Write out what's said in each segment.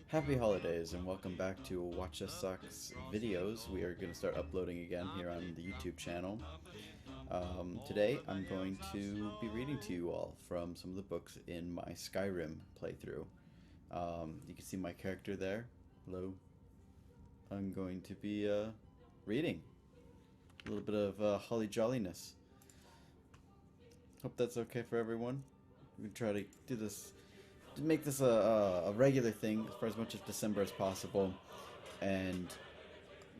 Happy holidays and welcome back to Watch Us Sucks videos. We are going to start uploading again here on the YouTube channel. Today I'm going to be reading to you all from some of the books in my Skyrim playthrough. You can see my character there. Hello. I'm going to be reading a little bit of holly jolliness. Hope that's okay for everyone. We try to do this to make this a regular thing for as much of December as possible, and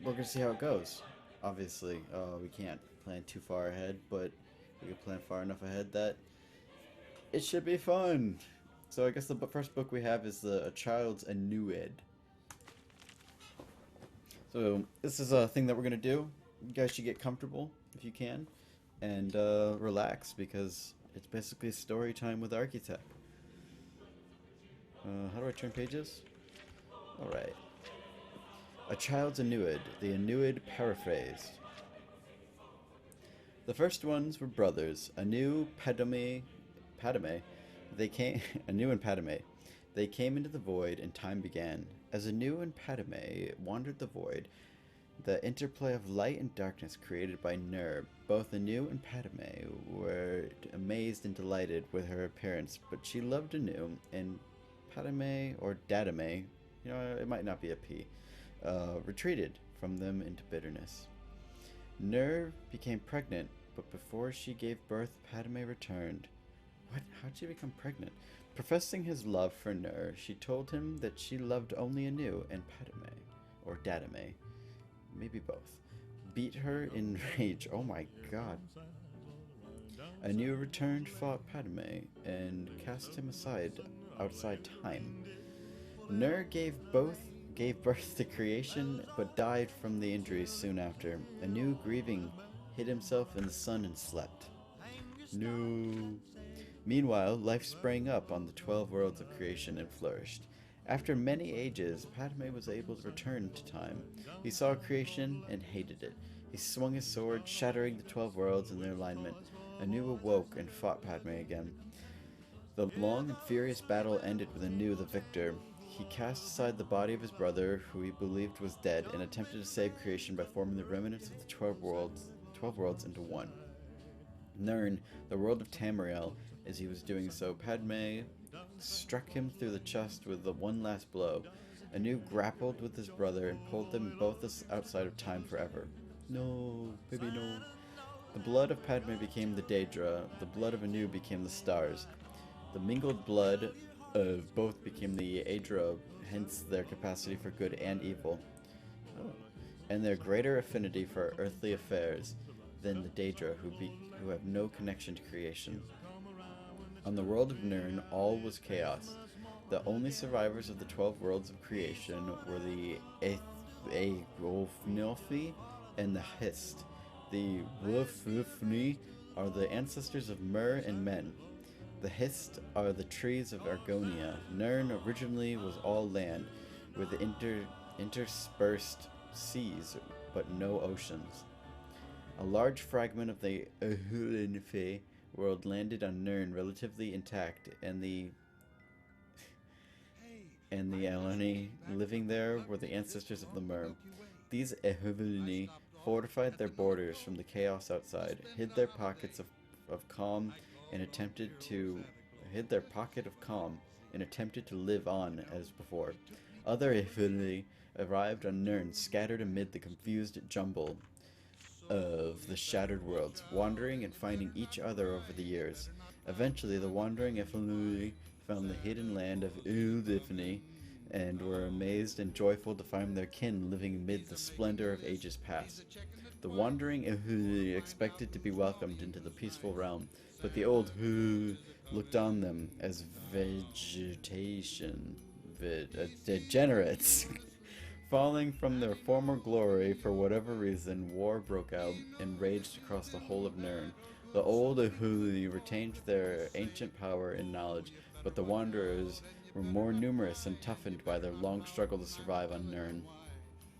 we're gonna see how it goes. Obviously, we can't plan too far ahead, but we can plan far enough ahead that it should be fun. So I guess the first book we have is A Child's Annuid. So this is a thing that we're gonna do. You guys should get comfortable if you can, and relax because it's basically story time with Arkutek. How do I turn pages? Alright. A Child's Annuid, the Annuid paraphrased. The first ones were brothers, Padme. They came, Anu and Padme. They came into the void, and time began. As Anu and Padme wandered the void, the interplay of light and darkness created by Nur. Both Anu and Padme were amazed and delighted with her appearance, but she loved Anu, and Padme, or Dadame, it might not be a P, retreated from them into bitterness. Nur became pregnant, but before she gave birth, Padme returned. What? How'd she become pregnant? Professing his love for Nur, she told him that she loved only Anu, and Padme, or Dadame, maybe both, beat her in rage. Oh my god. Anu returned, fought Padme, and cast him aside outside time. Nur gave birth to creation, but died from the injuries soon after. Anu, grieving, hid himself in the sun and slept. No. Meanwhile, life sprang up on the 12 worlds of creation and flourished. After many ages, Padme was able to return to time. He saw creation and hated it. He swung his sword, shattering the 12 worlds in their alignment. Anu awoke and fought Padme again. The long and furious battle ended with Anu the victor. He cast aside the body of his brother, who he believed was dead, and attempted to save creation by forming the remnants of the 12 worlds into one. Nirn, the world of Tamriel, as he was doing so, Padme struck him through the chest with the one last blow. Anu grappled with his brother and pulled them both outside of time forever. No, baby, no. The blood of Padme became the Daedra, the blood of Anu became the stars. The mingled blood of both became the Aedra, hence their capacity for good and evil, and their greater affinity for earthly affairs than the Daedra, who have no connection to creation. On the world of Nirn, all was chaos. The only survivors of the 12 worlds of creation were the Aegolfnofi and the Hist. The Wulfni are the ancestors of Mer and Men. The Hist are the trees of Argonia. Nirn originally was all land, with interspersed seas, but no oceans. A large fragment of the Ahulinfe world landed on Nirn relatively intact, and the Alani living there were the ancestors of the Mer. These Ehuvlini fortified their borders from the chaos outside, hid their pocket of calm and attempted to live on as before. Other Ehuvlini arrived on Nirn, scattered amid the confused jumble of the shattered worlds, wandering and finding each other over the years. Eventually, the wandering Ehuvlini found the hidden land of Ildifni, and were amazed and joyful to find their kin living amid the splendor of ages past. The wandering Ehuvlini expected to be welcomed into the peaceful realm, but the old Hu looked on them as degenerates. Falling from their former glory for whatever reason, war broke out and raged across the whole of Nirn. The old Ehuvlini retained their ancient power and knowledge, but the wanderers were more numerous and toughened by their long struggle to survive on Nirn.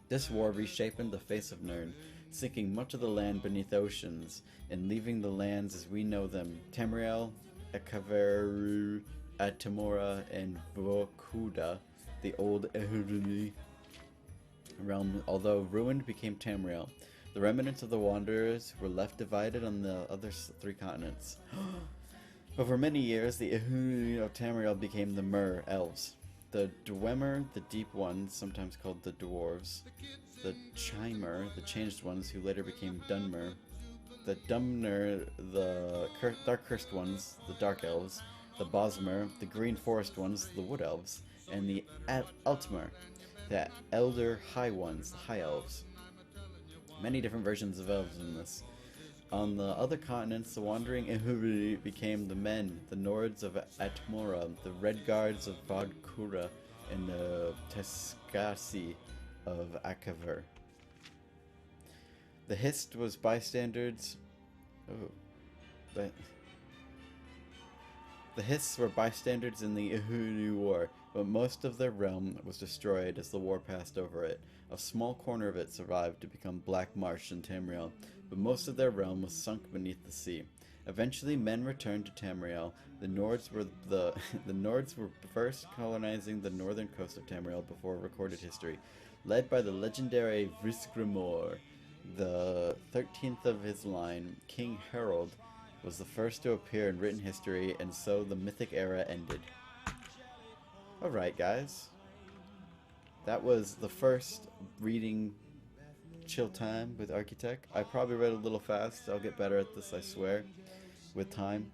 This war reshaped the face of Nirn, sinking much of the land beneath oceans, and leaving the lands as we know them, Tamriel, Ekaveru, Atamora, and Vokuda, the old Ehuruni realm, although ruined, became Tamriel. The remnants of the Wanderers were left divided on the other three continents. Over many years, the Ehuruni of Tamriel became the Mer elves. The Dwemer, the Deep Ones, sometimes called the Dwarves. The Chimer, the Changed Ones, who later became Dunmer. The Dumner, the Dark Cursed Ones, the Dark Elves. The Bosmer, the Green Forest Ones, the Wood Elves. And the Altmer, the Elder High Ones, the High Elves. Many different versions of elves in this. On the other continents, the wandering Ehuri became the men, the Nords of Atmora, the Red Guards of Vodkura, and the Teskasi of Akaver. The Hist was bystanders. The Hists were bystanders in the Ehuri War, but most of their realm was destroyed as the war passed over it. A small corner of it survived to become Black Marsh in Tamriel, but most of their realm was sunk beneath the sea. Eventually, men returned to Tamriel. The Nords were first colonizing the northern coast of Tamriel before recorded history, led by the legendary Vrisgrimor. The 13th of his line, King Harold, was the first to appear in written history, and so the mythic era ended. Alright, guys. That was the first reading chill time with Arkutek. I probably read a little fast. I'll get better at this, I swear, with time.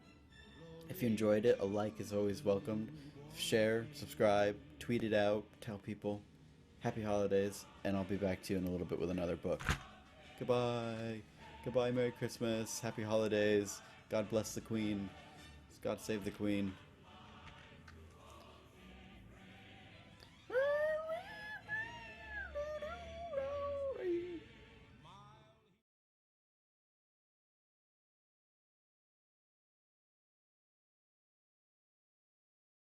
If you enjoyed it, a like is always welcomed. Share, subscribe, tweet it out, tell people. Happy holidays, and I'll be back to you in a little bit with another book. Goodbye. Goodbye, Merry Christmas, Happy Holidays. God bless the Queen. God save the Queen.